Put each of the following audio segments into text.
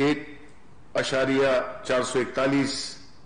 1.441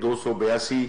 282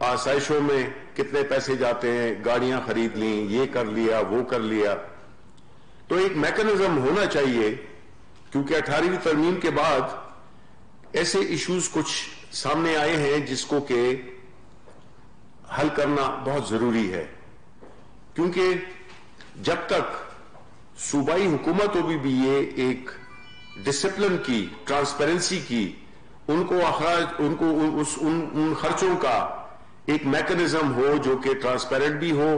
آسائشوں میں کتنے پیسے جاتے ہیں، گاڑیاں خرید لیں، یہ کر لیا وہ کر لیا. تو ایک میکنزم ہونا چاہیے، کیونکہ 18ویں ترمیم کے بعد ایسے ایشوز کچھ سامنے آئے ہیں جس کو کہ حل کرنا بہت ضروری ہے. کیونکہ جب تک صوبائی حکومتوں بھی یہ ایک ڈسپلن کی، ٹرانسپیرنسی کی، ان کو اخراج، ان کو ان خرچوں کا ایک میکنزم ہو جو کہ ٹرانسپیرنٹ بھی ہو،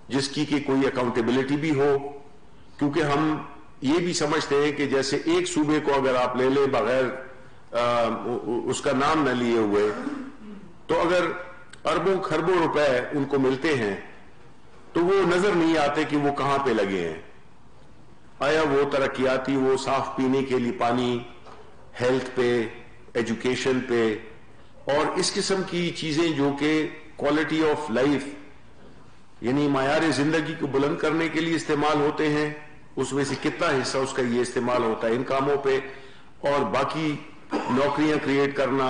جس کی کہ کوئی اکاؤنٹیبلٹی بھی ہو. کیونکہ ہم یہ بھی سمجھتے ہیں کہ جیسے ایک صوبے کو اگر آپ لے لیں بغیر اس کا نام نہ لیے ہوئے، تو اگر اربوں خربوں روپے ان کو ملتے ہیں تو وہ نظر نہیں آتے کہ وہ کہاں پہ لگے ہیں. آیا وہ ترقیاتی، وہ صاف پینے کے لیے پانی، ہیلتھ پہ، ایجوکیشن پہ، اور اس قسم کی چیزیں جو کہ کوالٹی آف لائف یعنی معیار زندگی کو بلند کرنے کے لیے استعمال ہوتے ہیں، اس میں سے کتنا حصہ اس کا یہ استعمال ہوتا ہے ان کاموں پہ. اور باقی نوکریاں کریٹ کرنا،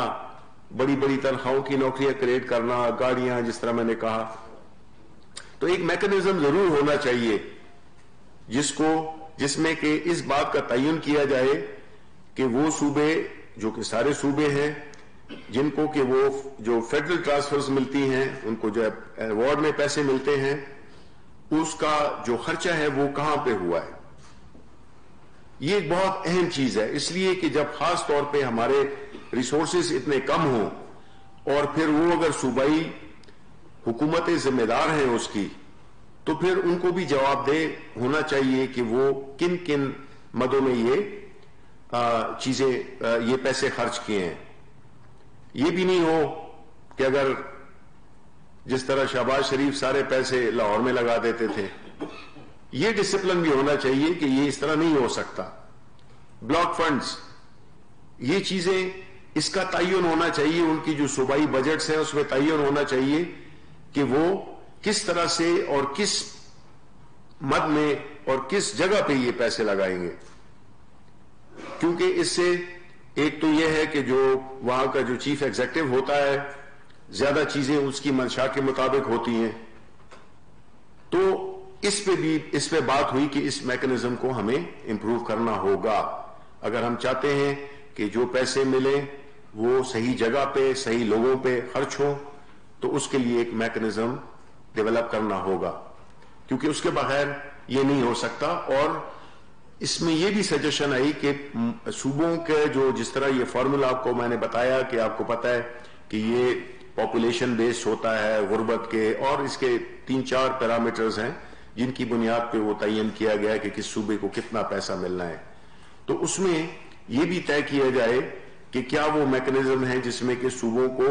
بڑی بڑی تنخواہوں کی نوکریاں کریٹ کرنا، گاڑیاں جس طرح میں نے کہا. تو ایک میکنزم ضرور ہونا چاہیے جس میں کہ اس بات کا تعین کیا جائے کہ وہ صوبے جو کہ سارے صوبے ہیں جن کو کہ وہ جو فیڈرل ٹرانسفرز ملتی ہیں، ان کو جو ایوارڈ میں پیسے ملتے ہیں، اس کا جو خرچہ ہے وہ کہاں پہ ہوا ہے. یہ ایک بہت اہم چیز ہے، اس لیے کہ جب خاص طور پہ ہمارے ریسورسز اتنے کم ہوں اور پھر وہ اگر صوبائی حکومتیں ذمہ دار ہیں اس کی، تو پھر ان کو بھی جواب دہ ہونا چاہیے کہ وہ کن کن مدوں میں یہ پیسے خرچ کیے ہیں. یہ بھی نہیں ہو کہ اگر جس طرح شہباز شریف سارے پیسے لاہور میں لگا دیتے تھے، یہ ڈسپلن بھی ہونا چاہیے کہ یہ اس طرح نہیں ہو سکتا. بلاک فنڈز، یہ چیزیں، اس کا تعین ہونا چاہیے، ان کی جو صوبائی بجٹس ہیں اس میں تعین ہونا چاہیے کہ وہ کس طرح سے اور کس مد میں اور کس جگہ پہ یہ پیسے لگائیں گے. کیونکہ اس سے ایک تو یہ ہے کہ جو وہاں کا جو چیف ایگزیکٹو ہوتا ہے، زیادہ چیزیں اس کی منشا کے مطابق ہوتی ہیں. تو اس پہ بات ہوئی کہ اس میکنزم کو ہمیں امپروو کرنا ہوگا اگر ہم چاہتے ہیں کہ جو پیسے ملیں وہ صحیح جگہ پہ، صحیح لوگوں پہ خرچ ہوں. تو اس کے لیے ایک میکنزم ڈیولپ کرنا ہوگا، کیونکہ اس کے بغیر یہ نہیں ہو سکتا. اور اس میں یہ بھی سجیشن آئی کہ صوبوں کے جس طرح یہ فارمولا آپ کو میں نے بتایا کہ آپ کو پتا ہے کہ یہ پاپولیشن بیسڈ ہوتا ہے، غربت کے، اور اس کے 3-4 پیرامیٹرز ہیں جن کی بنیاد پہ وہ تعین کیا گیا ہے کہ کس صوبے کو کتنا پیسہ ملنا ہے. تو اس میں یہ بھی طے کیا جائے کہ کیا وہ میکنزم ہے جس میں کہ صوبوں کو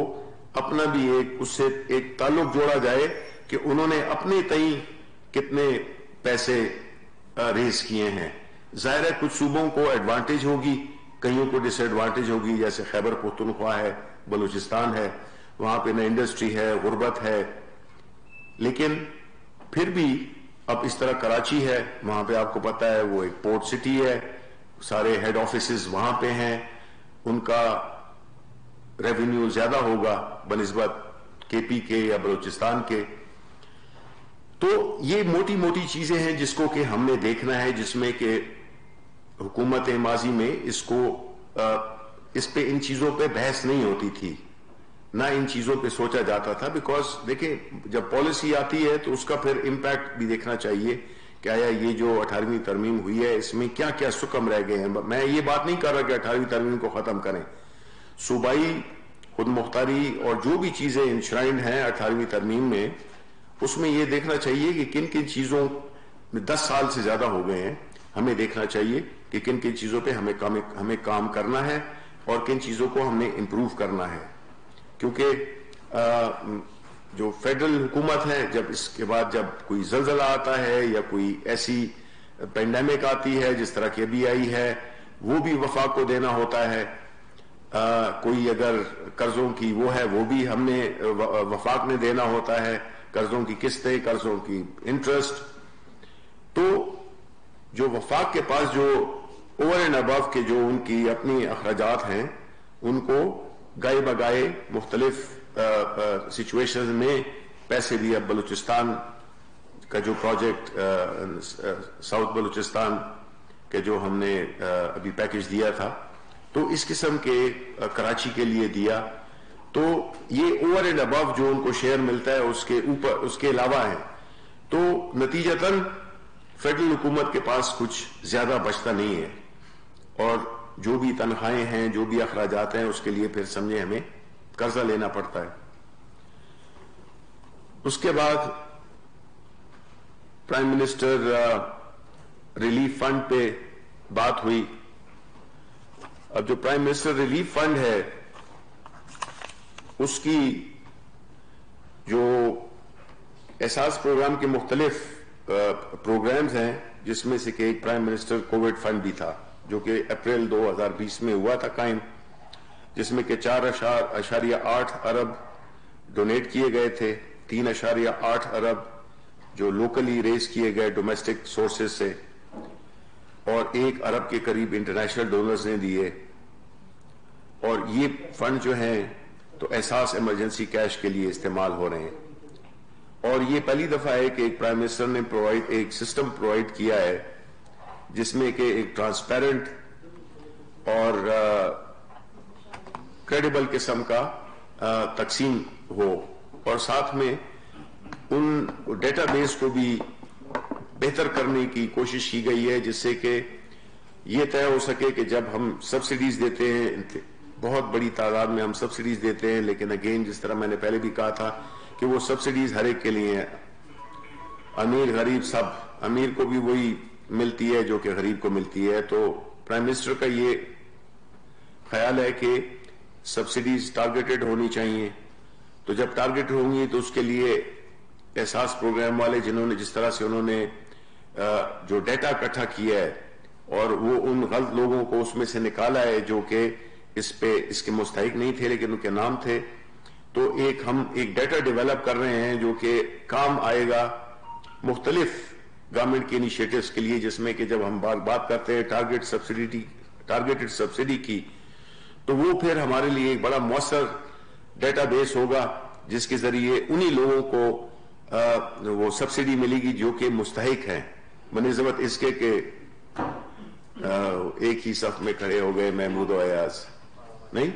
اپنا بھی اس سے ایک تعلق جوڑا جائے کہ انہوں نے اپنے تئیں کتنے پیسے ریز کیے ہیں. ظاہر ہے کچھ صوبوں کو ایڈوانٹیج ہوگی، کئیوں کو ڈس ایڈوانٹیج ہوگی، جیسے خیبر پختونخوا ہے، بلوچستان ہے، وہاں پہ نہ انڈسٹری ہے، غربت ہے. لیکن پھر بھی اب اس طرح کراچی ہے، وہاں پہ آپ کو پتا ہے وہ ایک پورٹ سٹی ہے، سارے ہیڈ آفیسز وہاں پہ ہیں، ان کا ریونیو زیادہ ہوگا بنسبت کے پی کے یا بلوچستان کے. تو یہ موٹی موٹی چیزیں ہیں جس کو کہ ہم نے دیکھنا ہے، جس میں کہ حکومت ماضی میں اس پہ ان چیزوں پہ بحث نہیں ہوتی تھی، نہ ان چیزوں پہ سوچا جاتا تھا. بیکاز دیکھیں جب پالیسی آتی ہے تو اس کا پھر امپیکٹ بھی دیکھنا چاہیے کہ آیا یہ جو 18ویں ترمیم ہوئی ہے اس میں کیا کیا سکم رہ گئے ہیں. میں یہ بات نہیں کر رہا کہ 18ویں ترمیم کو ختم کریں، صوبائی خود مختاری اور جو بھی چیزیں انشرائنڈ ہیں 18ویں ترمیم میں، اس میں یہ دیکھنا چاہیے کہ کن کن چیزوں میں 10 سال سے زیادہ ہو گئے ہیں، ہمیں دیکھنا چاہیے کہ کن کن چیزوں پہ ہمیں کام کرنا ہے اور کن چیزوں کو ہم نے امپروو کرنا ہے. کیونکہ جو فیڈرل حکومت ہے، جب اس کے بعد جب کوئی زلزلہ آتا ہے یا کوئی ایسی پینڈیمک آتی ہے جس طرح کی ابھی آئی ہے، وہ بھی وفاق کو دینا ہوتا ہے. کوئی اگر قرضوں کی وہ ہے وہ بھی ہم نے وفاق نے دینا ہوتا ہے، قرضوں کی قسطیں، قرضوں کی انٹرسٹ. تو جو وفاق کے پاس جو اوور اینڈ ابو کے جو ان کی اپنی اخراجات ہیں، ان کو گائے بگائے مختلف سچویشن میں پیسے بھی اب بلوچستان کا جو پروجیکٹ ساؤتھ بلوچستان کے جو ہم نے ابھی پیکج دیا تھا تو اس قسم کے کراچی کے لیے دیا، تو یہ اوور اینڈ ابو جو ان کو شیئر ملتا ہے اس کے اوپر اس کے علاوہ ہے، تو نتیجتاً فیڈرل حکومت کے پاس کچھ زیادہ بچتا نہیں ہے، اور جو بھی تنخواہیں ہیں جو بھی اخراجات ہیں اس کے لیے پھر سمجھے ہمیں قرضہ لینا پڑتا ہے۔ اس کے بعد پرائم منسٹر ریلیف فنڈ پہ بات ہوئی۔ اب جو پرائم منسٹر ریلیف فنڈ ہے اس کی جو احساس پروگرام کے مختلف پروگرامز ہیں، جس میں سے کہ ایک پرائم منسٹر کووڈ فنڈ بھی تھا جو کہ اپریل 2020 میں ہوا تھا قائم، جس میں کہ 4.8 ارب ڈونیٹ کیے گئے تھے، 3.8 ارب جو لوکلی ریز کیے گئے ڈومیسٹک سورسز سے، اور 1 ارب کے قریب انٹرنیشنل ڈونرز نے دیے، اور یہ فنڈ جو ہیں تو احساس ایمرجنسی کیش کے لیے استعمال ہو رہے ہیں۔ اور یہ پہلی دفعہ ہے کہ ایک پرائم منسٹر نے ایک سسٹم پرووائڈ کیا ہے جس میں کہ ایک ٹرانسپیرنٹ اور کریڈیبل قسم کا تقسیم ہو، اور ساتھ میں ان ڈیٹا بیس کو بھی بہتر کرنے کی کوشش کی گئی ہے، جس سے کہ یہ طے ہو سکے کہ جب ہم سبسڈیز دیتے ہیں، بہت بڑی تعداد میں ہم سبسڈیز دیتے ہیں، لیکن اگین جس طرح میں نے پہلے بھی کہا تھا کہ وہ سبسڈیز ہر ایک کے لیے ہیں، امیر غریب سب، امیر کو بھی وہی ملتی ہے جو کہ غریب کو ملتی ہے۔ تو پرائم منسٹر کا یہ خیال ہے کہ سبسڈیز ٹارگیٹڈ ہونی چاہیے، تو جب ٹارگیٹ ہوں گی تو اس کے لیے احساس پروگرام والے جنہوں نے جس طرح سے انہوں نے جو ڈیٹا اکٹھا کیا ہے اور وہ ان غلط لوگوں کو اس میں سے نکالا ہے جو کہ اس کے مستحق نہیں تھے لیکن ان کے نام تھے، تو ہم ایک ڈیٹا ڈیولپ کر رہے ہیں جو کہ کام آئے گا مختلف گورنمنٹ کے انیشیٹوز کے لیے، جس میں کہ جب ہم بات کرتے ہیں ٹارگیٹڈ سبسڈی کی، تو وہ پھر ہمارے لیے ایک بڑا مؤثر ڈیٹا بیس ہوگا جس کے ذریعے انہی لوگوں کو وہ سبسڈی ملے گی جو کہ مستحق ہیں، بنسبت اس کے کہ ایک ہی صف میں کھڑے ہو گئے محمود و ایاز نہیں۔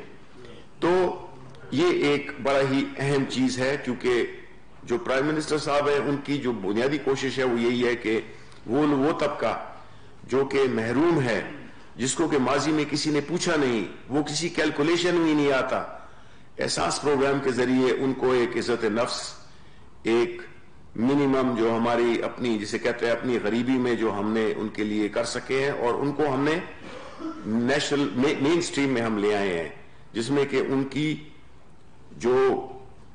تو یہ ایک بڑا ہی اہم چیز ہے، کیونکہ جو پرائم منسٹر صاحب ہیں ان کی جو بنیادی کوشش ہے وہ یہی ہے کہ وہ طبقہ جو کہ محروم ہے، جس کو کہ ماضی میں کسی نے پوچھا نہیں، وہ کسی کیلکولیشن میں نہیں آتا، احساس پروگرام کے ذریعے ان کو ایک عزت نفس، ایک منیمم جو ہماری اپنی جسے کہتے ہیں اپنی غریبی میں جو ہم نے ان کے لیے کر سکے ہیں، اور ان کو ہم نے نیشنل مین سٹریم میں ہم لے آئے ہیں، جس میں کہ ان کی جو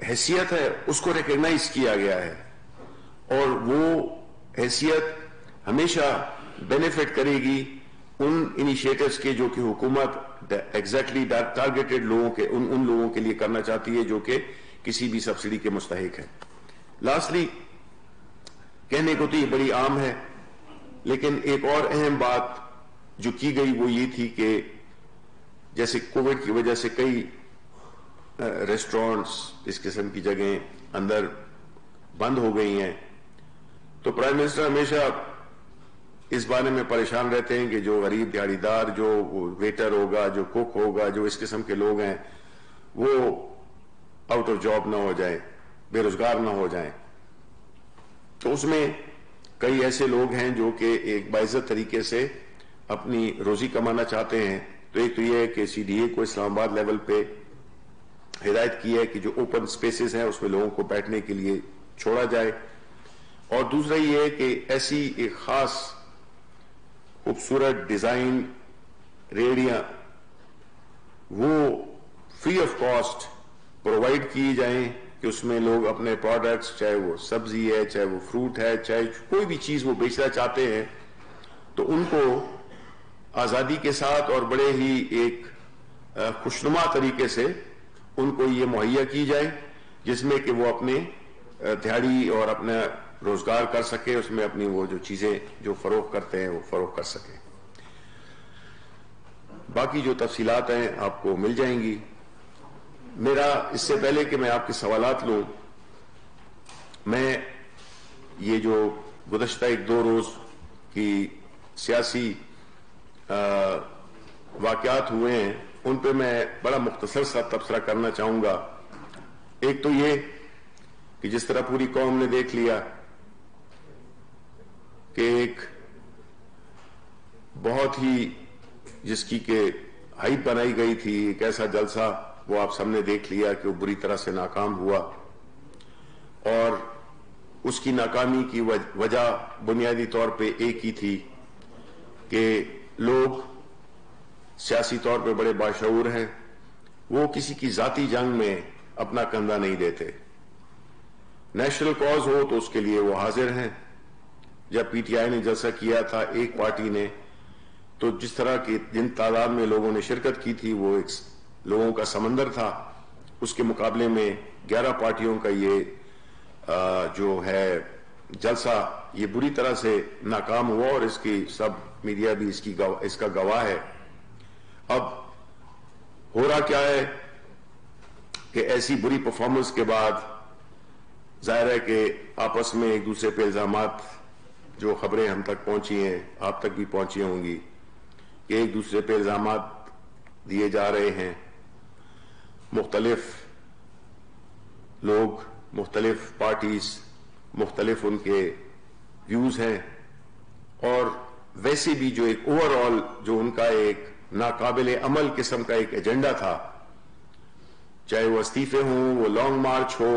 حیثیت ہے اس کو ریکگنائز کیا گیا ہے، اور وہ حیثیت ہمیشہ بینیفٹ کرے گی ان انیشیٹوز کے جو کہ حکومت ایگزیکٹلی ٹارگیٹڈ لوگوں کے ان لوگوں کے لیے کرنا چاہتی ہے جو کہ کسی بھی سبسڈی کے مستحق ہیں۔ لاسٹلی کہنے کو تو یہ بڑی عام ہے، لیکن ایک اور اہم بات جو کی گئی وہ یہ تھی کہ جیسے کووڈ کی وجہ سے کئی ریسٹورنٹس اس قسم کی جگہیں اندر بند ہو گئی ہیں، تو پرائم منسٹر ہمیشہ اس بارے میں پریشان رہتے ہیں کہ جو غریب دیہڑی دار، جو ویٹر ہوگا، جو کوک ہوگا، جو اس قسم کے لوگ ہیں وہ آؤٹ آف جاب نہ ہو جائیں، بے روزگار نہ ہو جائیں۔ تو اس میں کئی ایسے لوگ ہیں جو کہ ایک باعزت طریقے سے اپنی روزی کمانا چاہتے ہیں، تو ایک تو یہ ہے کہ CDA کو اسلام آباد لیول پہ ہدایت کی ہے کہ جو اوپن سپیسز ہیں اس میں لوگوں کو بیٹھنے کے لیے چھوڑا جائے، اور دوسرا یہ ہے کہ ایسی ایک خاص خوبصورت ڈیزائن ریڑیاں وہ فری آف کاسٹ پرووائڈ کی جائیں کہ اس میں لوگ اپنے پروڈکٹس، چاہے وہ سبزی ہے، چاہے وہ فروٹ ہے، چاہے کوئی بھی چیز وہ بیچنا چاہتے ہیں، تو ان کو آزادی کے ساتھ اور بڑے ہی ایک خوشنما طریقے سے ان کو یہ مہیا کی جائے، جس میں کہ وہ اپنے دیہڑی اور اپنا روزگار کر سکے، اس میں اپنی وہ جو چیزیں جو فروخت کرتے ہیں وہ فروخت کر سکے۔ باقی جو تفصیلات ہیں آپ کو مل جائیں گی۔ میرا اس سے پہلے کہ میں آپ کے سوالات لوں، میں یہ جو گزشتہ 1-2 روز کی سیاسی واقعات ہوئے ہیں ان پہ میں بڑا مختصر سا تبصرہ کرنا چاہوں گا. ایک تو یہ کہ جس طرح پوری قوم نے دیکھ لیا کہ ایک بہت ہی جس کی کہ ہائپ بنائی گئی تھی ایک ایسا جلسہ، وہ آپ سب نے دیکھ لیا کہ وہ بری طرح سے ناکام ہوا، اور اس کی ناکامی کی وجہ بنیادی طور پہ ایک ہی تھی کہ لوگ سیاسی طور پہ بڑے باشعور ہیں، وہ کسی کی ذاتی جنگ میں اپنا کندھا نہیں دیتے. نیشنل کاز ہو تو اس کے لیے وہ حاضر ہیں. جب پی ٹی آئی نے جلسہ کیا تھا ایک پارٹی نے، تو جس طرح کی جن تعداد میں لوگوں نے شرکت کی تھی وہ ایک لوگوں کا سمندر تھا. اس کے مقابلے میں 11 پارٹیوں کا یہ جو ہے جلسہ یہ بری طرح سے ناکام ہوا، اور اس کی سب میڈیا بھی اس کا گواہ ہے. اب ہو رہا کیا ہے کہ ایسی بری پرفارمنس کے بعد ظاہر ہے کہ آپس میں ایک دوسرے پہ الزامات، جو خبریں ہم تک پہنچی ہیں آپ تک بھی پہنچی ہوں گی، کہ ایک دوسرے پہ الزامات دیے جا رہے ہیں. مختلف لوگ، مختلف پارٹیز، مختلف ان کے ویوز ہیں، اور ویسے بھی جو ایک اوور آل جو ان کا ایک ناقابل عمل قسم کا ایک ایجنڈا تھا، چاہے وہ استعفے ہوں، وہ لانگ مارچ ہو،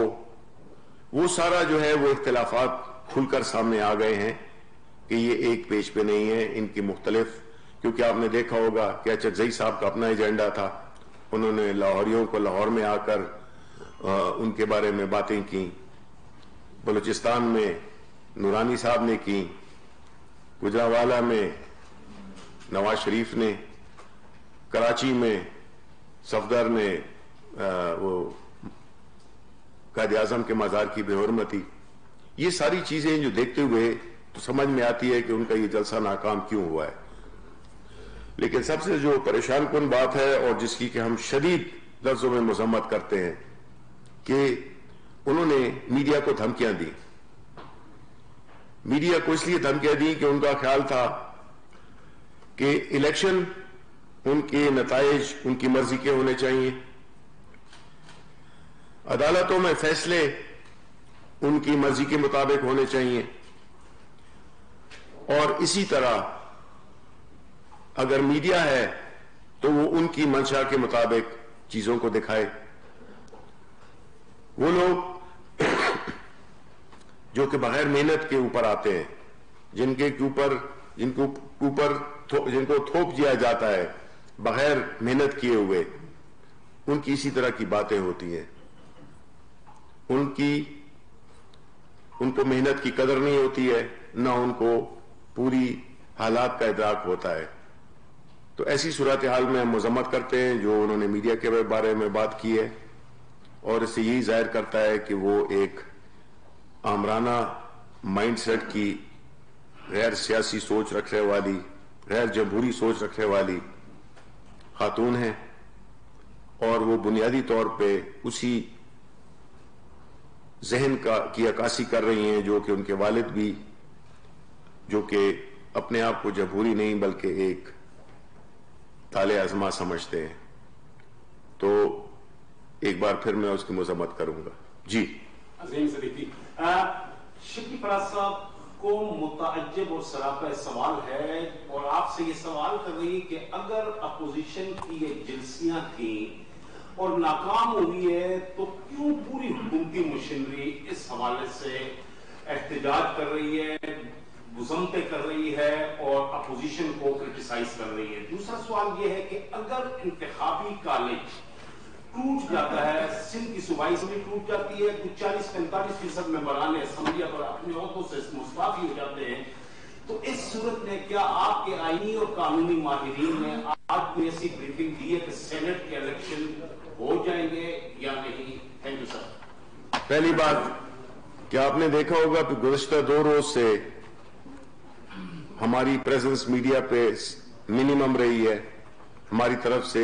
وہ سارا جو ہے وہ اختلافات کھل کر سامنے آ گئے ہیں کہ یہ ایک پیج پہ نہیں ہے. ان کی مختلف، کیونکہ آپ نے دیکھا ہوگا کہ اچکزئی صاحب کا اپنا ایجنڈا تھا، انہوں نے لاہوریوں کو لاہور میں آ کر ان کے بارے میں باتیں کی. بلوچستان میں نورانی صاحب نے کی، گجرانوالہ میں نواز شریف نے، کراچی میں صفدر نے وہ قائد اعظم کے مزار کی بے حرمتی. یہ ساری چیزیں جو دیکھتے ہوئے تو سمجھ میں آتی ہے کہ ان کا یہ جلسہ ناکام کیوں ہوا ہے. لیکن سب سے جو پریشان کن بات ہے، اور جس کی کہ ہم شدید لفظوں میں مذمت کرتے ہیں، کہ انہوں نے میڈیا کو دھمکیاں دی. میڈیا کو اس لیے دھمکیاں دی کہ ان کا خیال تھا کہ الیکشن، ان کے نتائج ان کی مرضی کے ہونے چاہیے، عدالتوں میں فیصلے ان کی مرضی کے مطابق ہونے چاہیے، اور اسی طرح اگر میڈیا ہے تو وہ ان کی منشا کے مطابق چیزوں کو دکھائے. وہ لوگ جو کہ بغیر محنت کے اوپر آتے ہیں، جن کو تھوپ دیا جاتا ہے بغیر محنت کیے ہوئے، ان کی اسی طرح کی باتیں ہوتی ہیں. ان کو محنت کی قدر نہیں ہوتی ہے، نہ ان کو پوری حالات کا ادراک ہوتا ہے. تو ایسی صورتحال میں ہم مذمت کرتے ہیں جو انہوں نے میڈیا کے بارے میں بات کی ہے، اور اس سے یہی ظاہر کرتا ہے کہ وہ ایک آمرانہ مائنڈ سیٹ کی، غیر سیاسی سوچ رکھنے والی، غیر جمہوری سوچ رکھنے والی خاتون ہیں، اور وہ بنیادی طور پہ اسی ذہن کی عکاسی کر رہی ہیں جو کہ ان کے والد بھی، جو کہ اپنے آپ کو جمہوری نہیں بلکہ ایک طالع ازما سمجھتے ہیں. تو ایک بار پھر میں اس کی مذمت کروں گا. جی عظیم صدیقی، شکی فراز صاحب کو متعجب اور سراپا سوال ہے، اور آپ سے یہ سوال کر رہی ہے کہ اگر اپوزیشن کی یہ جلسیاں تھیں اور ناکام ہوئی ہے تو کیوں پوری حکومتی مشینری اس حوالے سے احتجاج کر رہی ہے، مذمتیں کر رہی ہے اور اپوزیشن کو کرٹیسائز کر رہی ہے. دوسرا سوال یہ ہے کہ اگر انتخابی کالج ٹوٹ جاتا ہے، سندھ کی صوبائی اسمبلی ٹوٹ جاتی ہے، 40-45% ممبران اسمبلی پر اپنے عہدوں سے مستعفی ہو جاتے ہیں، تو اس صورت میں کیا آپ کے آئینی اور قانونی ماہرین نے آج کوئی ایسی بریفنگ دی ہے کہ سینٹ کے الیکشن ہو جائیں گے یا نہیں؟ Thank you sir. پہلی بات کہ آپ نے دیکھا ہوگا کہ گزشتہ 2 روز سے ہماری پریزنس میڈیا پہ منیمم رہی ہے. ہماری طرف سے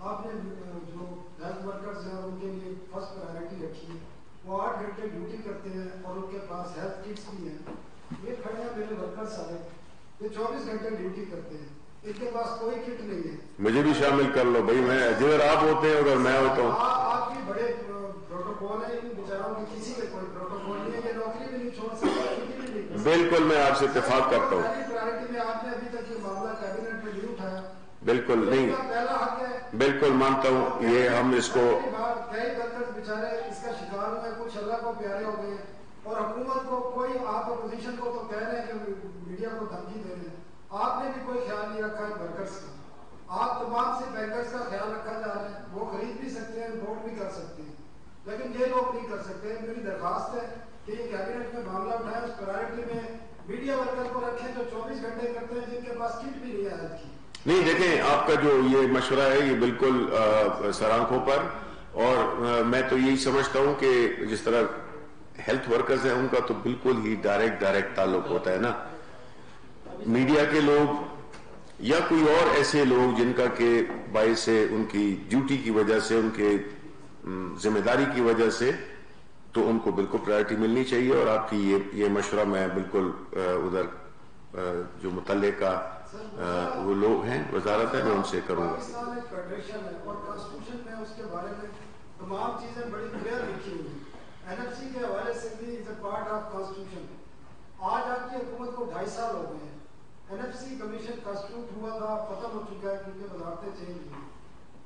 آپ نے جو ہیلتھ ورکرز ہیں ان کے لیے فرسٹ پرائرٹی رکھی ہے. وہ 8 گھنٹے ڈیوٹی کرتے ہیں اور ان کے پاس ہیلتھ کٹس بھی ہیں. یہ کھڑے ہیں میرے ورکر سارے, یہ 24 گھنٹے ڈیوٹی کرتے ہیں, ان کے پاس کوئی کٹ نہیں ہے. مجھے بھی شامل کر لو بھائی, میں جدھر آپ ہوتے ہیں ادھر میں ہوتا ہوں. آپ کی بڑے پروٹوکول ہے, ان بیچاروں کی کسی کے کوئی پروٹوکول نہیں ہے, یہ نوکری بھی نہیں چھوڑ سکتے. بالکل میں آپ سے اتفاق کرتا ہوں. پہلی پرائرٹی میں آپ نے ابھی تک یہ معاملہ کیبنٹ میں نہیں اٹھایا. بالکل نہیں, پہلا حق ہے, بالکل مانتا ہوں. یہ ہم اس کو کئی ورکرز بیچارے اس کا شکار ہوئے, کچھ اللہ کو پیارے ہو گئے, اور حکومت کو کوئی, آپ اپوزیشن کو تو کہہ رہے ہیں کہ میڈیا کو دھمکی دے رہے ہیں, آپ نے بھی کوئی خیال نہیں رکھا ہے ورکرز کا. آپ تمام سے بینکرز کا خیال رکھا جا رہا ہے, وہ خرید بھی سکتے ہیں, ووٹ بھی کر سکتے ہیں, لیکن یہ لوگ نہیں کر سکتے. میری درخواست ہے کہ یہ کیبنٹ میں معاملہ اٹھائیں, اس پرائرٹی میں میڈیا ورکر کو رکھیں جو 24 گھنٹے کرتے ہیں, جن کے پاس کٹ بھی نہیں ہے ہیلتھ کی. نہیں دیکھیں, آپ کا جو یہ مشورہ ہے یہ بالکل سر آنکھوں پر, اور میں تو یہی سمجھتا ہوں کہ جس طرح ہیلتھ ورکرز ہیں ان کا تو بالکل ہی ڈائریکٹ تعلق ہوتا ہے نا. میڈیا کے لوگ یا کوئی اور ایسے لوگ جن کا کہ باعث سے ان کی ڈیوٹی کی وجہ سے, ان کے ذمہ داری کی وجہ سے, تو ان کو بالکل پرائرٹی ملنی چاہیے. اور آپ کی یہ مشورہ میں بالکل ادھر جو متعلقہ وہ لوگ ہیں, وزارت ہے, میں ان سے کروں گا. پاکستان ایک فیڈریشن ہے اور کانسٹیٹیوشن میں اس کے بارے میں تمام چیزیں بڑی کلیئر لکھی ہوئی ہیں. NFC کے حوالے سے بھی از اے پارٹ آف کانسٹیٹیوشن. آج آپ کی حکومت کو 2.5 سال ہو گئے ہیں. NFC کمیشن کانسٹیٹیوٹ ہوا تھا, ختم ہو چکا ہے کیونکہ وزارتیں چینج ہوئی.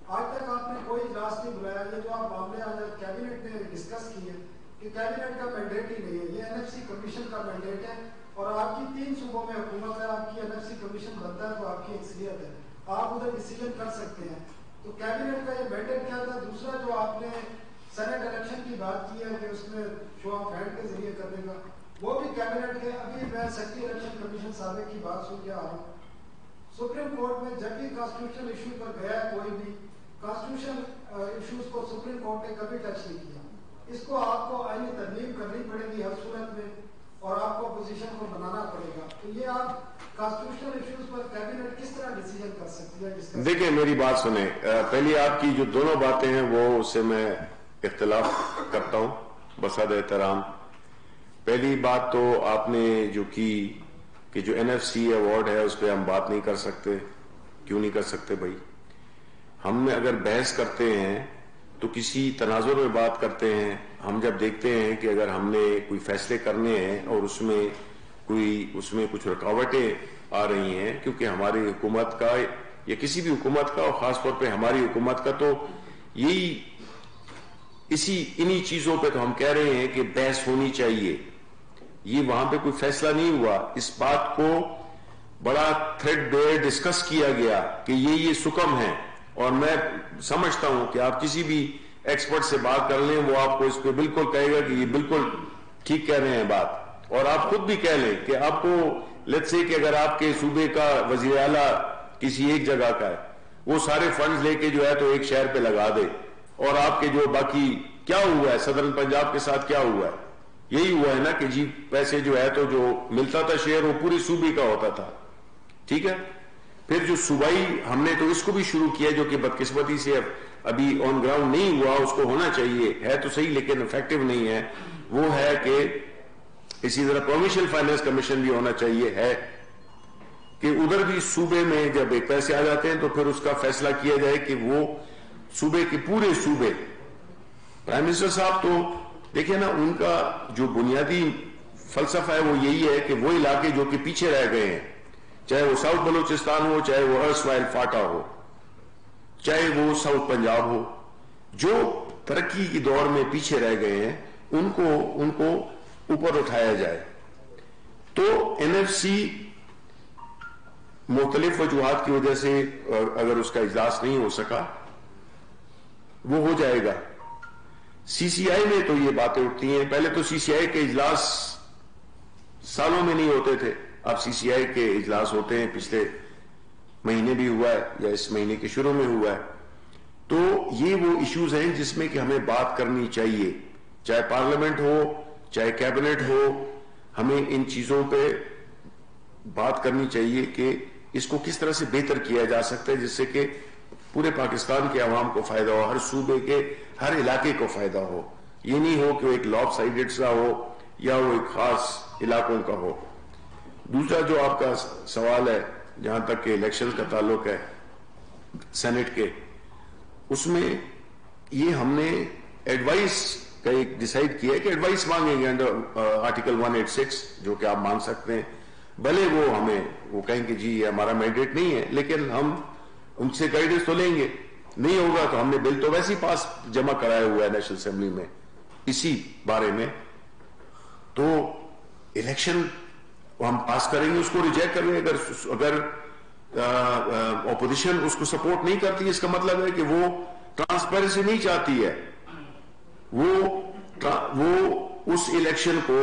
آج تک آپ نے کوئی اجلاس نہیں بلایا. یہ جو آپ معاملے آج کیبنٹ نے ڈسکس کیے کہ کیبنٹ کا مینڈیٹ ہی نہیں ہے, یہ NFC کمیشن کا مینڈیٹ ہے, اور آپ کی 3 صوبوں میں حکومت ہے, آپ کی NFC کمیشن بنتا ہے تو آپ کی اکثریت ہے, آپ ادھر ڈیسیجن کر سکتے ہیں. تو کیبنٹ کا یہ مینڈیٹ کیا تھا. دوسرا جو آپ نے سینٹ الیکشن کی بات کی ہے کہ اس میں شو آف ہینڈ کے ذریعے کرنے کا, وہ بھی کیبنٹ کے. ابھی میں سیکٹری الیکشن کمیشن سابق کی بات سن کے آ رہا ہوں, سپریم کورٹ میں جب بھی کانسٹیٹیوشن ایشو پر گیا ہے, کوئی بھی کانسٹیٹیوشن ایشوز کو سپریم کورٹ نے کبھی ٹچ نہیں کیا. اس کو آپ کو آئینی ترمیم کرنی پڑے گی ہر صورت میں, اور آپ کو اپوزیشن کو بنانا پڑے گا. تو یہ آپ کانسٹیٹیوشنل ایشوز پر کیبنٹ کس طرح ڈیسیجن کر سکتی ہے؟ دیکھیں میری بات سنیں, پہلی آپ کی جو دونوں باتیں ہیں وہ اس سے میں اختلاف کرتا ہوں بصد احترام. پہلی بات تو آپ نے جو کی کہ جو NFC ایوارڈ ہے اس پہ ہم بات نہیں کر سکتے. کیوں نہیں کر سکتے بھائی؟ ہم اگر بحث کرتے ہیں تو کسی تناظر میں بات کرتے ہیں. ہم جب دیکھتے ہیں کہ اگر ہم نے کوئی فیصلے کرنے ہیں اور اس میں کچھ رکاوٹیں آ رہی ہیں, کیونکہ ہماری حکومت کا یا کسی بھی حکومت کا, اور خاص طور پہ ہماری حکومت کا, تو انہی چیزوں پہ تو ہم کہہ رہے ہیں کہ بحث ہونی چاہیے. یہ وہاں پہ کوئی فیصلہ نہیں ہوا. اس بات کو بڑا تھریڈ بیئر ڈسکس کیا گیا کہ یہ سکم ہے, اور میں سمجھتا ہوں کہ آپ کسی بھی ایکسپرٹ سے بات کر لیں, وہ آپ کو اس پہ بالکل کہے گا کہ یہ بالکل ٹھیک کہہ رہے ہیں بات. اور آپ خود بھی کہہ لیں کہ آپ کو لیٹس سے کہ اگر آپ کے صوبے کا وزیر اعلیٰ کسی ایک جگہ کا ہے, وہ سارے فنڈز لے کے جو ہے تو ایک شہر پہ لگا دے, اور آپ کے جو باقی کیا ہوا ہے صدرن پنجاب کے ساتھ کیا ہوا ہے, یہی ہوا ہے نا کہ جی پیسے جو ہے تو جو ملتا تھا شیئر وہ پوری صوبے کا ہوتا تھا. ٹھیک ہے, پھر جو صوبائی ہم نے تو اس کو بھی شروع کیا جو کہ بدقسمتی سے ابھی آن گراؤنڈ نہیں ہوا, اس کو ہونا چاہیے, ہے تو صحیح لیکن افیکٹو نہیں ہے. وہ ہے کہ اسی طرح پروونشل فائنانس کمیشن بھی ہونا چاہیے, ہے کہ ادھر بھی صوبے میں جب ایک پیسے آ جاتے ہیں تو پھر اس کا فیصلہ کیا جائے کہ وہ صوبے کے پورے صوبے. پرائم منسٹر صاحب تو دیکھیں نا, ان کا جو بنیادی فلسفہ ہے وہ یہی ہے کہ وہ علاقے جو کہ پیچھے رہ گئے ہیں, چاہے وہ ساؤتھ بلوچستان ہو, چاہے وہ ارسوائل فاٹا ہو, چاہے وہ ساؤتھ پنجاب ہو, جو ترقی کی دور میں پیچھے رہ گئے ہیں ان کو اوپر اٹھایا جائے. تو NFC مختلف وجوہات کی وجہ سے اگر اس کا اجلاس نہیں ہو سکا, وہ ہو جائے گا. CCI میں تو یہ باتیں اٹھتی ہیں. پہلے تو CCI کے اجلاس سالوں میں نہیں ہوتے تھے, اب CCI کے اجلاس ہوتے ہیں. پچھلے مہینے بھی ہوا ہے یا اس مہینے کے شروع میں ہوا ہے. تو یہ وہ ایشوز ہیں جس میں کہ ہمیں بات کرنی چاہیے, چاہے پارلیمنٹ ہو چاہے کیبنٹ ہو, ہمیں ان چیزوں پہ بات کرنی چاہیے کہ اس کو کس طرح سے بہتر کیا جا سکتا ہے, جس سے کہ پورے پاکستان کے عوام کو فائدہ ہو, ہر صوبے کے ہر علاقے کو فائدہ ہو. یہ نہیں ہو کہ وہ ایک لاپ سائڈڈ سا ہو یا وہ ایک خاص علاقوں کا ہو. دوسرا جو آپ کا سوال ہے جہاں تک کہ الیکشن کا تعلق ہے سینٹ کے, اس میں یہ ہم نے ایڈوائس کا ایک ڈیسائیڈ کیا ہے کہ ایڈوائس مانگیں گے انڈر آرٹیکل 186 جو کہ آپ مانگ سکتے ہیں. بھلے وہ ہمیں وہ کہیں کہ جی یہ ہمارا مینڈیٹ نہیں ہے, لیکن ہم ان سے گائیڈنس تو لیں گے. نہیں ہوگا تو ہم نے بل تو ویسے ہی پاس جمع کرایا ہوا ہے نیشنل اسمبلی میں اسی بارے میں. تو الیکشن ہم پاس کریں گے, اس کو ریجیکٹ کریں گے. اگر اپوزیشن اس کو سپورٹ نہیں کرتی, اس کا مطلب ہے کہ وہ ٹرانسپیرنسی نہیں چاہتی ہے. وہ اس الیکشن کو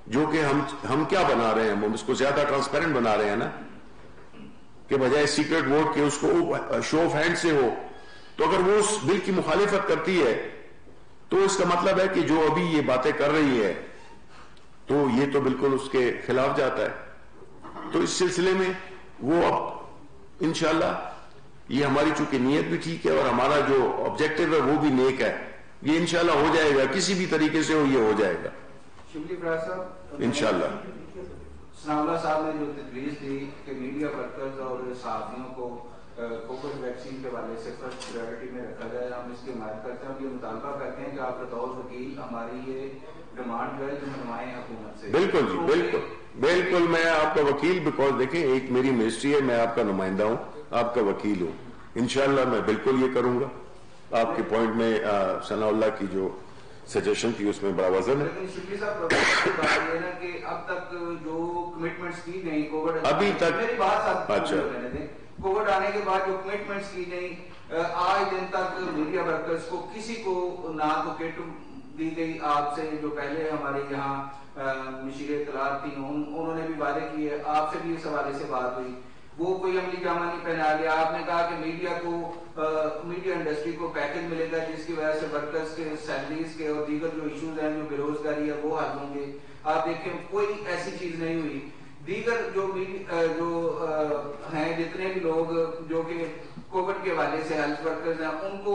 جو کہ ہم کیا بنا رہے ہیں, ہم اس کو زیادہ ٹرانسپیرنٹ بنا رہے ہیں نا, کہ بجائے سیکرٹ ووٹ کے اس کو شو آف ہینڈ سے ہو. تو اگر وہ اس بل کی مخالفت کرتی ہے تو اس کا مطلب ہے کہ جو ابھی یہ باتیں کر رہی ہے تو یہ تو بالکل اس کے خلاف جاتا ہے. تو اس سلسلے میں وہ اب انشاءاللہ یہ ہماری چونکہ نیت بھی ٹھیک ہے اور ہمارا جو آبجیکٹو ہے وہ بھی نیک ہے, یہ انشاءاللہ ہو جائے گا, کسی بھی طریقے سے یہ ہو جائے گا شبلی فراز صاحب. انشاءاللہ. ثناء اللہ صاحب نے جو تجویز دی کہ میڈیا ورکرز اور صحافیوں کو کووڈ ویکسین کے حوالے سے فرسٹ پرائیورٹی میں رکھا جائے, ہم اس کی حمایت کرتے ہیں اور یہ مطالبہ کرتے ہیں کہ آپ بطور وکیل ہماری یہ ڈیمانڈ جو ہے جو منوائیں حکومت سے. بالکل جی, بالکل میں آپ کا وکیل, بیکاز دیکھیں ایک میری منسٹری ہے, میں آپ کا نمائندہ ہوں, آپ کا وکیل ہوں. انشاءاللہ میں بالکل یہ کروں گا. آپ کے پوائنٹ میں ثناء اللہ کی جو سجیشن تھی اس میں بڑا وزن ہے. لیکن شبلی صاحب بات یہ ہے نا کہ اب تک جو کمٹمنٹس کی گئی کووڈ, ابھی تک میری بات آپ اچھا کووڈ آنے کے بعد جو کمٹمنٹس کی گئی, آج دن تک میڈیا ورکرز کو کسی کو نہ تو کٹ دی گئی. آپ سے جو پہلے ہمارے یہاں مشیر اطلاعات تھی انہوں نے بھی وعدے کیے, آپ سے بھی اس حوالے سے بات ہوئی, وہ کوئی عملی جامہ نہیں پہنا گیا. آپ نے کہا کہ میڈیا انڈسٹری کو پیکج ملے گا جس کی وجہ سے ورکرز کے سیلریز کے اور دیگر جو ایشوز ہیں جو بے روزگاری ہے وہ حل ہوں گے. آپ دیکھیں کوئی ایسی چیز نہیں ہوئی. دیگر جو ہیں جتنے بھی لوگ جو کہ کووڈ کے حوالے سے ہیلتھ ورکرز ہیں ان کو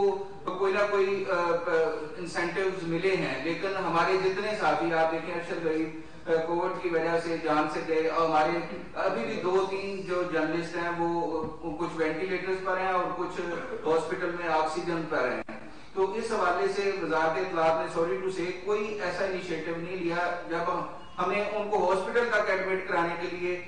کوئی نہ کوئی انسینٹیوز ملے ہیں, لیکن ہمارے جتنے ساتھی آپ دیکھیں ارشد غریب کووڈ کی وجہ سے جان سے گئے, اور ہمارے ابھی بھی 2-3 جو جرنلسٹ ہیں وہ کچھ وینٹیلیٹرز پر ہیں اور کچھ ہاسپٹل میں آکسیجن پر ہیں. تو اس حوالے سے وزارت اطلاعات نے سوری ٹو سے کوئی ایسا انیشیٹو نہیں لیا. جب ہمیں ان کو ہاسپٹل تک ایڈمٹ کرانے کے لیے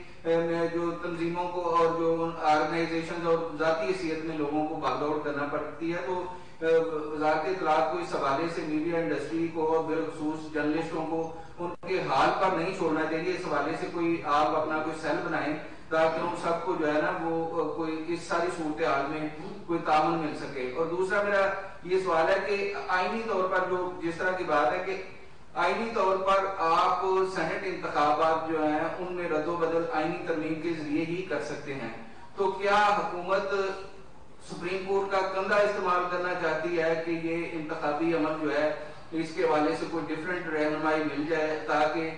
جو تنظیموں کو اور جو آرگنائزیشن اور ذاتی حیثیت میں لوگوں کو بھاگ دوڑ کرنا پڑتی ہے, تو وزارت اطلاعات کو اس حوالے سے میڈیا انڈسٹری کو اور بالخصوص جرنلسٹوں کو ان کے حال پر نہیں چھوڑنا چاہیے. اس حوالے سے کوئی آپ اپنا کوئی سیل بنائیں تاکہ ان سب کو جو ہے نا وہ کوئی اس ساری صورتحال میں کوئی تعاون مل سکے. اور دوسرا میرا یہ سوال ہے کہ آئینی طور پر جو جس طرح کی بات ہے کہ آئینی طور پر آپ سینٹ انتخابات جو ہیں ان میں رد و بدل آئینی ترمیم کے ذریعے ہی کر سکتے ہیں, تو کیا حکومت سپریم کورٹ کا کندھا استعمال کرنا چاہتی ہے کہ یہ انتخابی عمل جو ہے اس کے حوالے سے کوئی ڈفرینٹ رہنمائی مل جائے تاکہ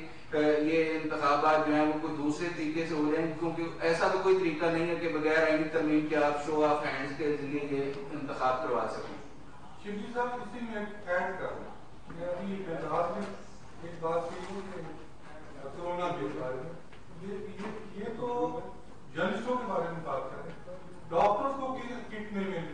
یہ انتخابات جو ہیں وہ کوئی دوسرے طریقے سے ہو جائیں, کیونکہ ایسا تو کوئی طریقہ نہیں ہے کہ بغیر آئینی ترمیم کے آپ شو آف ہینڈز کے ذریعے یہ انتخاب کروا سکیں. شبلی صاحب اسی میں ایڈ کر رہا ہوں, میں ابھی بہار میں ایک بات کی ہوں کہ کورونا کے بارے میں یہ تو جرنلسٹوں کے بارے میں بات کریں, ڈاکٹرز کو کٹ نہیں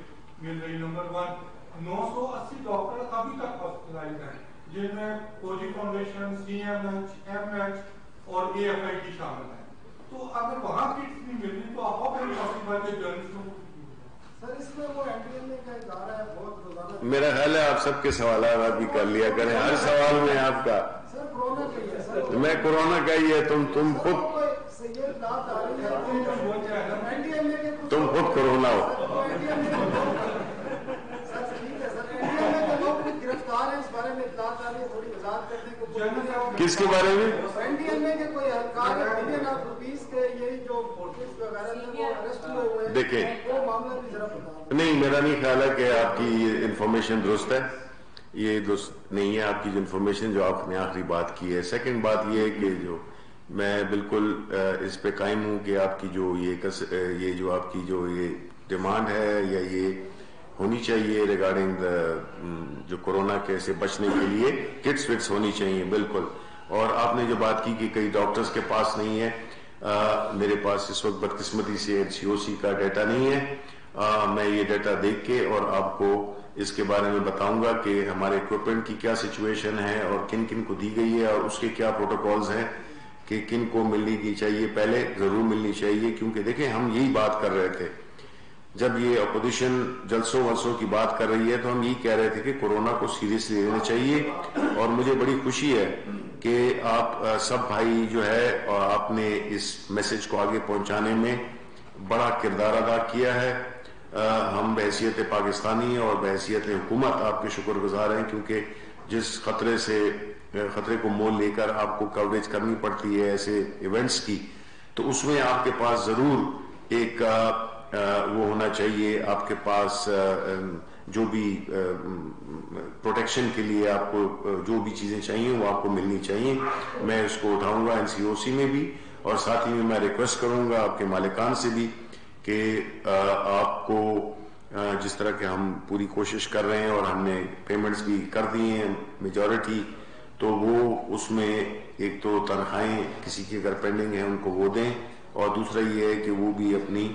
مل رہی. نمبر 1, 980 ڈاکٹر ابھی تک ہاسپٹلائز ہیں جن میں کوجی فاؤنڈیشن, CMH, MH اور AFIT شامل ہیں. تو اگر وہاں کٹس نہیں مل رہی تو آپ کہیں پاسبل ہے جرنلسٹوں کو. سر اس میں وہ NTMA کا ادارہ ہے بہت روزانہ. میرا خیال ہے آپ سب کے سوالات بھی کر لیا کریں, ہر سوال میں آپ کا. سر کورونا کا ہی ہے سر, میں کورونا کا ہی ہے, تم خود تم خود کورونا ہو. گرفتار ہے اس بارے میں اطلاع چاہیے, تھوڑی وضاحت کرنے کو. کس کے بارے میں؟ NTMA کے کوئی اہلکار ملین آف روپیز کے یہ جو فورسز وغیرہ میں وہ ارسٹ ہوئے ہوئے ہیں, دیکھیں وہ معاملہ بھی ذرا بتا. نہیں, میرا نہیں خیال ہے کہ آپ کی یہ انفارمیشن درست ہے, یہ درست نہیں ہے آپ کی جو انفارمیشن جو آپ نے آخری بات کی ہے. سیکنڈ بات یہ ہے کہ جو میں بالکل اس پہ قائم ہوں کہ آپ کی جو یہ جو آپ کی جو یہ ڈیمانڈ ہے یا یہ ہونی چاہیے ریگارڈنگ جو کورونا کے سے بچنے کے لیے کٹس وٹس ہونی چاہیے بالکل. اور آپ نے جو بات کی کہ کئی ڈاکٹرز کے پاس نہیں ہے, میرے پاس اس وقت بدقسمتی سے COC کا ڈیٹا نہیں ہے. میں یہ ڈیٹا دیکھ کے اور آپ کو اس کے بارے میں بتاؤں گا کہ ہمارے اکوپمنٹ کی کیا سچویشن ہے اور کن کن کو دی گئی ہے اور اس کے کیا پروٹوکولز ہیں کہ کن کو ملنی کی چاہیے, پہلے ضرور ملنی چاہیے. کیونکہ دیکھیں ہم یہی بات کر رہے تھے جب یہ اپوزیشن جلسوں ولسوں کی بات کر رہی ہے تو ہم یہی کہہ رہے تھے کہ کورونا کو سیریسلی لینا چاہیے. اور مجھے بڑی خوشی ہے کہ آپ سب بھائی جو ہے اور آپ نے اس میسج کو آگے پہنچانے میں بڑا کردار ادا کیا ہے. ہم بحیثیت پاکستانی اور بحیثیت حکومت آپ کے شکر گزار ہیں, کیونکہ جس خطرے کو مول لے کر آپ کو کوریج کرنی پڑتی ہے ایسے ایونٹس کی, تو اس میں آپ کے پاس ضرور ایک وہ ہونا چاہیے, آپ کے پاس جو بھی پروٹیکشن کے لیے آپ کو جو بھی چیزیں چاہیے وہ آپ کو ملنی چاہیے. میں اس کو اٹھاؤں گا NCOC میں بھی, اور ساتھ ہی میں ریکویسٹ کروں گا آپ کے مالکان سے بھی کہ آپ کو جس طرح کہ ہم پوری کوشش کر رہے ہیں اور ہم نے پیمنٹس بھی کر دی ہیں میجورٹی, تو وہ اس میں ایک تو تنخواہیں کسی کی اگر پینڈنگ ہیں ان کو وہ دیں, اور دوسرا یہ ہے کہ وہ بھی اپنی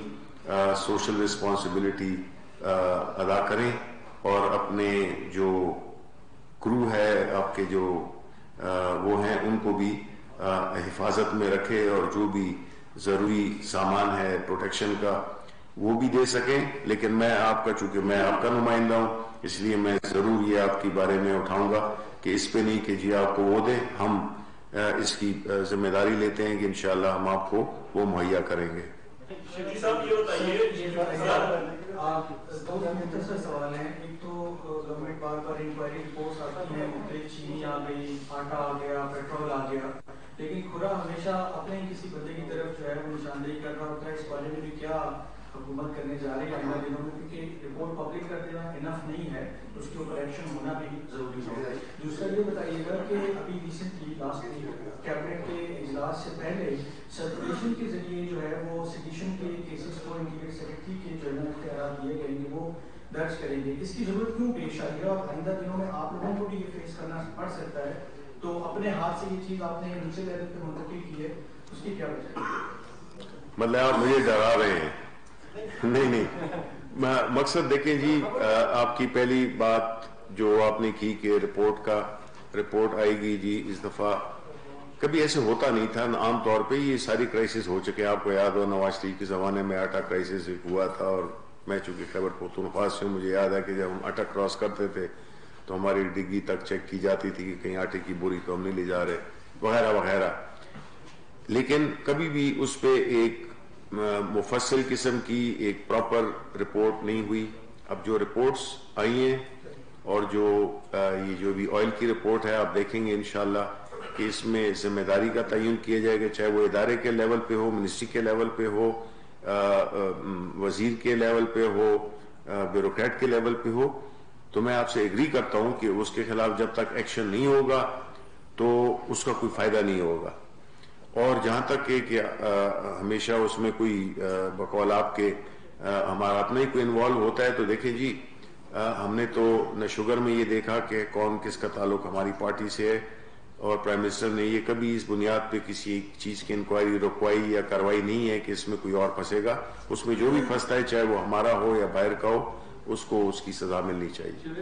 سوشل رسپانسبلٹی ادا کریں اور اپنے جو کرو ہے آپ کے جو وہ ہیں ان کو بھی حفاظت میں رکھے اور جو بھی ضروری سامان ہے پروٹیکشن کا وہ بھی دے سکیں. لیکن میں آپ کا چونکہ میں آپ کا نمائندہ ہوں اس لیے میں ضرور یہ آپ کی بارے میں اٹھاؤں گا کہ اس پہ نہیں کہ جی آپ کو وہ دیں, ہم اس کی ذمہ داری لیتے ہیں کہ انشاءاللہ ہم آپ کو وہ مہیا کریں گے. دو مختصر سوال ہیں. ایک تو گورنمنٹ بار بار انکوائری رپورٹس آتی ہیں کہ چینی آ گئی, آٹا آ گیا, پیٹرول آ گیا, لیکن کھرا ہمیشہ اپنے کسی بندے کی طرف جو ہے وہ نشاندہی کر رہا ہوتا ہے. اس بارے میں بھی کیا حکومت کرنے جا رہی ہے آئندہ دنوں میں, کیونکہ رپورٹ پبلک کر دینا انف نہیں ہے, اس کے اوپر ایکشن ہونا بھی ضروری ہے. دوسرا یہ بتائیے گا کہ ابھی ریسنٹلی لاسٹ ویک کیبنٹ کے اجلاس سے پہلے سرکولیشن کے ذریعے جو ہے وہ سیڈیشن کے کیسز کو انٹیگریٹ سیکرٹری کے جو ہے اختیارات دیے گئے ہیں وہ درج کریں گے. اس کی ضرورت کیوں پیش آئی ہے, اور آئندہ دنوں میں آپ لوگوں کو بھی یہ فیس کرنا پڑ سکتا ہے, تو اپنے ہاتھ سے یہ چیز آپ نے نیچے لیول پہ منتقل کی ہے, اس کی کیا وجہ ہے؟ مطلب آپ مجھے ڈرا رہے ہیں؟ نہیں, مقصد دیکھیں جی, آپ کی پہلی بات جو آپ نے کی کہ رپورٹ آئے گی جی, اس دفعہ کبھی ایسے ہوتا نہیں تھا. عام طور پہ یہ ساری کرائسس ہو چکے ہیں. آپ کو یاد ہو نواز شریف کے زمانے میں آٹا کرائسس ہوا تھا, اور میں چونکہ خیبر پختونخوا سے مجھے یاد ہے کہ جب ہم آٹا کراس کرتے تھے تو ہماری ڈگی تک چیک کی جاتی تھی کہ کہیں آٹے کی بوری تو ہم نہیں لے جا رہے وغیرہ وغیرہ. لیکن کبھی بھی اس پہ ایک مفصل قسم کی ایک پراپر رپورٹ نہیں ہوئی. اب جو رپورٹس آئی ہیں اور یہ جو بھی آئل کی رپورٹ ہے آپ دیکھیں گے انشاءاللہ کہ اس میں ذمہ داری کا تعین کیا جائے گا, چاہے وہ ادارے کے لیول پہ ہو, منسٹری کے لیول پہ ہو, وزیر کے لیول پہ ہو, بیوروکریٹ کے لیول پہ ہو. تو میں آپ سے ایگری کرتا ہوں کہ اس کے خلاف جب تک ایکشن نہیں ہوگا تو اس کا کوئی فائدہ نہیں ہوگا. اور جہاں تک کہ ہمیشہ اس میں کوئی بقول آپ کے ہمارا اپنا ہی کوئی انوالو ہوتا ہے, تو دیکھیں جی ہم نے تو نہ شوگر میں یہ دیکھا کہ کون کس کا تعلق ہماری پارٹی سے ہے, اور پرائم منسٹر نے یہ کبھی اس بنیاد پہ کسی چیز کی انکوائری رکوائی یا کاروائی نہیں ہے کہ اس میں کوئی اور پھنسے گا. اس میں جو بھی پھنستا ہے چاہے وہ ہمارا ہو یا باہر کا ہو, اس کو اس کی سزا ملنی چاہیے.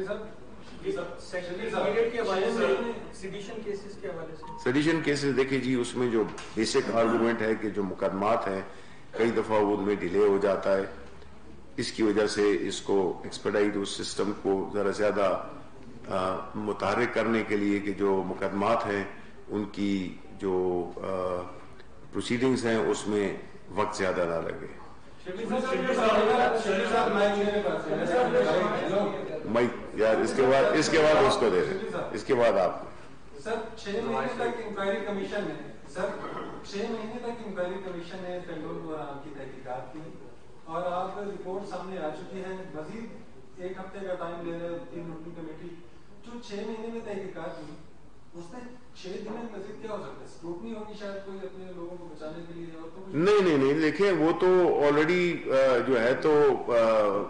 سیڈیشن کیسز دیکھیں جی, اس میں جو بیسک آرگومنٹ ہے کہ جو مقدمات ہیں کئی دفعہ وہ میں ڈیلے ہو جاتا ہے. اس کی وجہ سے اس کو ایکسپیڈائٹ اس سسٹم کو ذرا زیادہ متحرک کرنے کے لیے کہ جو مقدمات ہیں ان کی جو پروسیڈنگز ہیں اس میں وقت زیادہ نہ لگے. یار اس کے بعد اس کو دے دیں, اس کے بعد آپ سر 6 مہینے تک انکوائری کمیشن ہے, سر 6 مہینے تک انکوائری کمیشن نے پیٹرول بحران کی تحقیقات کی, اور آپ رپورٹ سامنے آ چکی ہے. مزید 1 ہفتے کا ٹائم لے رہے 3 رکنی کمیٹی جو 6 مہینے میں تحقیقات کی, اس میں 6 دن میں مزید کیا ہو سکتا ہے؟ اسکروٹنی ہوگی شاید کوئی اپنے لوگوں کو بچانے کے لیے اور تو نہیں دیکھیں وہ تو آلریڈی جو ہے تو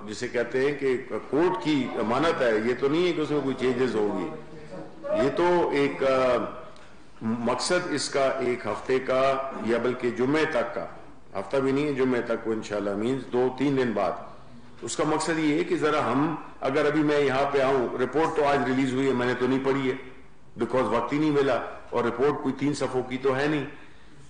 جسے کہتے ہیں کہ کورٹ کی امانت ہے, یہ تو نہیں ہے کہ اس میں کوئی چینجز ہوگی. یہ تو ایک مقصد اس کا 1 ہفتے کا یا بلکہ جمعے تک کا, ہفتہ بھی نہیں ہے, جمعے تک وہ انشاءاللہ مینز 2-3 دن بعد. اس کا مقصد یہ ہے کہ ذرا ہم اگر ابھی میں یہاں پہ آؤں, رپورٹ تو آج ریلیز ہوئی ہے, میں نے تو نہیں پڑھی ہے بیکاز وقت ہی نہیں ملا, اور رپورٹ کوئی 3 صفحوں کی تو ہے نہیں,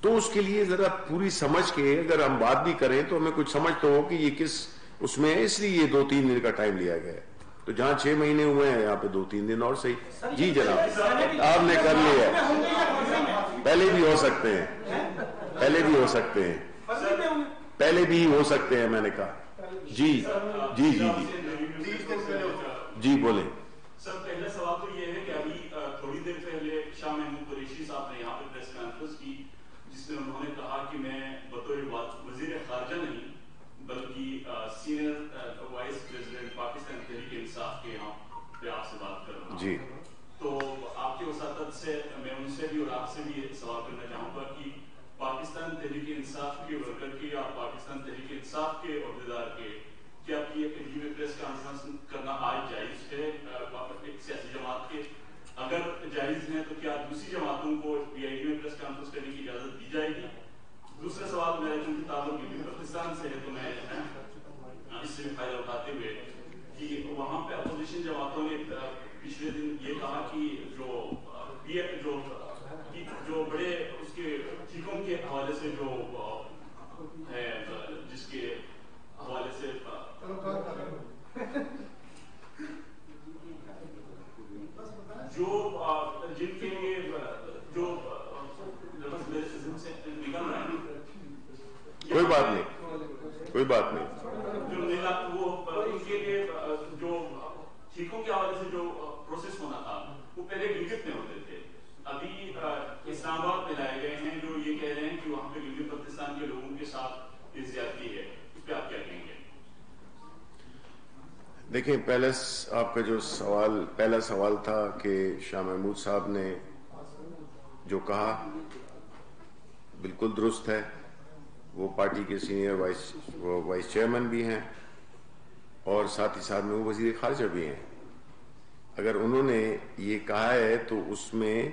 تو اس کے لیے ذرا پوری سمجھ کے اگر ہم بات بھی کریں تو ہمیں کچھ سمجھ تو ہو کہ یہ کس اس میں ہے, اس لیے یہ 2-3 دن کا ٹائم لیا گیا ہے. تو جہاں 6 مہینے ہوئے ہیں یہاں پہ 2-3 دن اور صحیح. جی جناب آپ نے کر لیا ہے, پہلے بھی ہو سکتے ہیں, پہلے بھی ہو سکتے ہیں, پہلے بھی ہو سکتے ہیں, میں نے کہا. جی جی جی جی جی بولیں. سر پہلا سوال تو یہ ہے کہ ابھی تھوڑی دیر پہلے شاہ محمود قریشی صاحب نے یہاں پہ پریس کانفرنس کی جس میں انہوں نے کہا کہ میں بطور وزیر خارجہ نہیں بلکہ senior vice president Pakistan Tehreek Insaf کے یہاں پہ آپ سے بات کر رہا ہوں. جی تو آپ کے وساطت سے میں ان سے بھی اور آپ سے بھی سوال کرنا چاہوں گا کہ پاکستان تحریک انصاف کے ورکر کی یا پاکستان تحریک انصاف کے عہدیدار کے کیا یہ پریس کانفرنس کرنا آج جائز ہے ایک سیاسی جماعت کے؟ اگر جائز ہے تو کیا دوسری جماعتوں کو پی آئی ڈی میں پریس کانفرنس کرنے کی اجازت دی جائے گی؟ دوسرا سوال میرا چونکہ تعلق پاکستان سے ہے تو میں اس سے بھی فائدہ اٹھاتے ہوئے کہ وہاں پہ اپوزیشن جماعتوں نے پچھلے دن یہ کہا کہ جو بڑے اس کے ٹھیکوں کے حوالے سے جو ہے جس کے حوالے سے جو جن کے لیے جو نکل رہا ہے کوئی بات نہیں, کوئی بات نہیں, جو وہ ان کے لیے جو ٹھیکوں کے حوالے سے جو پروسیس ہونا تھا وہ پہلے گلگت میں ہوتے تھے, ابھی اسلام آباد میں لائے گئے ہیں جو یہ کہہ رہے ہیں کہ وہاں پہ گلگت بلتستان کے لوگوں کے ساتھ یہ زیادتی ہے, اس پہ آپ کیا کہیں گے؟ دیکھیں پہلے آپ کا جو پہلا سوال تھا کہ شاہ محمود صاحب نے جو کہا بالکل درست ہے, وہ پارٹی کے سینئر وائس چیئرمین بھی ہیں اور ساتھ ہی ساتھ میں وہ وزیر خارجہ بھی ہیں. اگر انہوں نے یہ کہا ہے تو اس میں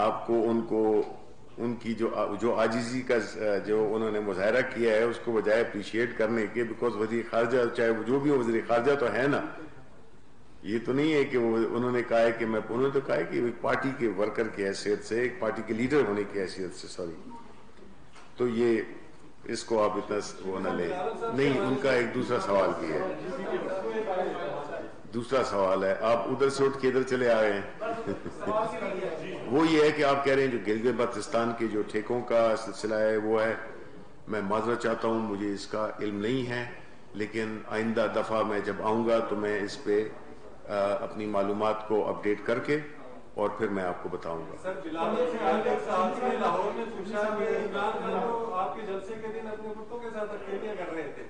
آپ کو ان کی جو عاجزی کا جو انہوں نے مظاہرہ کیا ہے اس کو بجائے اپریشیٹ کرنے کے, بیکاز وزیر خارجہ چاہے وہ جو بھی ہو وزیر خارجہ تو ہے نا, یہ تو نہیں ہے کہ انہوں نے کہا ہے کہ انہوں نے تو کہا ہے کہ ایک پارٹی کے ورکر کی حیثیت سے, ایک پارٹی کے لیڈر ہونے کی حیثیت سے, سوری, تو یہ اس کو آپ اتنا وہ نہ لیں. نہیں, ان کا ایک دوسرا سوال بھی ہے, دوسرا سوال ہے, آپ ادھر سے اٹھ کے ادھر چلے آئے ہیں. وہ یہ ہے کہ آپ کہہ رہے ہیں جو گلگت بلتستان کے جو ٹھیکوں کا سلسلہ ہے وہ ہے, میں معذرت چاہتا ہوں, مجھے اس کا علم نہیں ہے, لیکن آئندہ دفعہ میں جب آؤں گا تو میں اس پہ اپنی معلومات کو اپڈیٹ کر کے اور پھر میں آپ کو بتاؤں گا. سر بلاول سے آج ایک صاحب نے لاہور میں پوچھا کہ عمران خان تو آپ کے جلسے کے دن اپنے کتوں کے ساتھ اکیلیاں کر رہے تھے,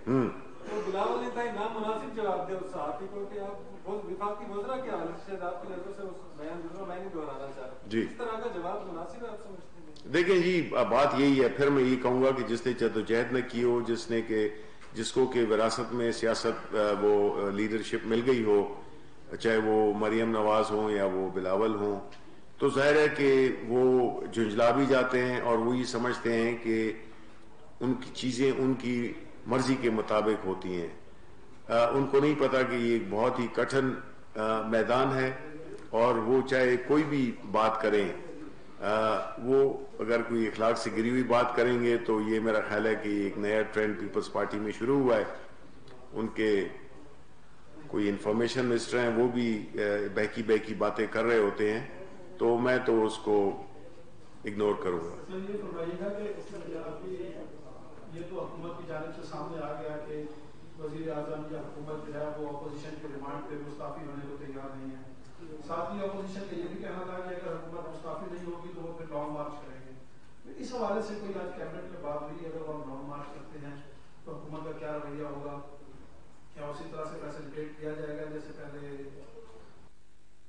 تو بلاول نے تھا نامناسب جواب دیا اس صحافی کو کہ آپ وفاقی وزراء کے حالت سے آپ کی نظروں سے اس بیان دوسرا میں نہیں دہرانا چاہ رہا, جی اس طرح کا جواب مناسب ہے آپ سمجھتے ہیں؟ دیکھیں جی بات یہی ہے, پھر میں یہ کہوں گا کہ جس نے جدوجہد نہ کی ہو, جس کو کہ وراثت میں سیاست وہ لیڈرشپ مل گئی ہو, چاہے وہ مریم نواز ہوں یا وہ بلاول ہوں, تو ظاہر ہے کہ وہ جھنجلا بھی جاتے ہیں اور وہ یہ سمجھتے ہیں کہ ان کی چیزیں ان کی مرضی کے مطابق ہوتی ہیں. ان کو نہیں پتا کہ یہ ایک بہت ہی کٹھن میدان ہے اور وہ چاہے کوئی بھی بات کریں, وہ اگر کوئی اخلاق سے گری ہوئی بات کریں گے تو یہ میرا خیال ہے کہ ایک نیا ٹرینڈ پیپلز پارٹی میں شروع ہوا ہے. ان کے کوئی انفارمیشن منسٹر ہیں وہ بھی بہکی باتیں کر رہے ہوتے ہیں, تو میں تو اس کو اگنور کروں گا. یہ تو حکومت کی جانب سے سامنے آ گیا کہ وزیر اعظم یا حکومت جو ہے وہ اپوزیشن کے ڈیمانڈ پہ مستعفی ہونے کو تیار نہیں ہے. ساتھ ہی اپوزیشن کا یہ بھی کہنا تھا کہ اگر حکومت مستعفی نہیں ہوگی تو وہ پھر لانگ مارچ کریں گے. اس حوالے سے کوئی آج کیبنٹ میں بات ہوئی, اگر وہ لانگ مارچ کرتے ہیں تو حکومت کا کیا رویہ ہوگا, کیا اسی طرح سے فیسلٹیٹ کیا جائے گا جیسے پہلے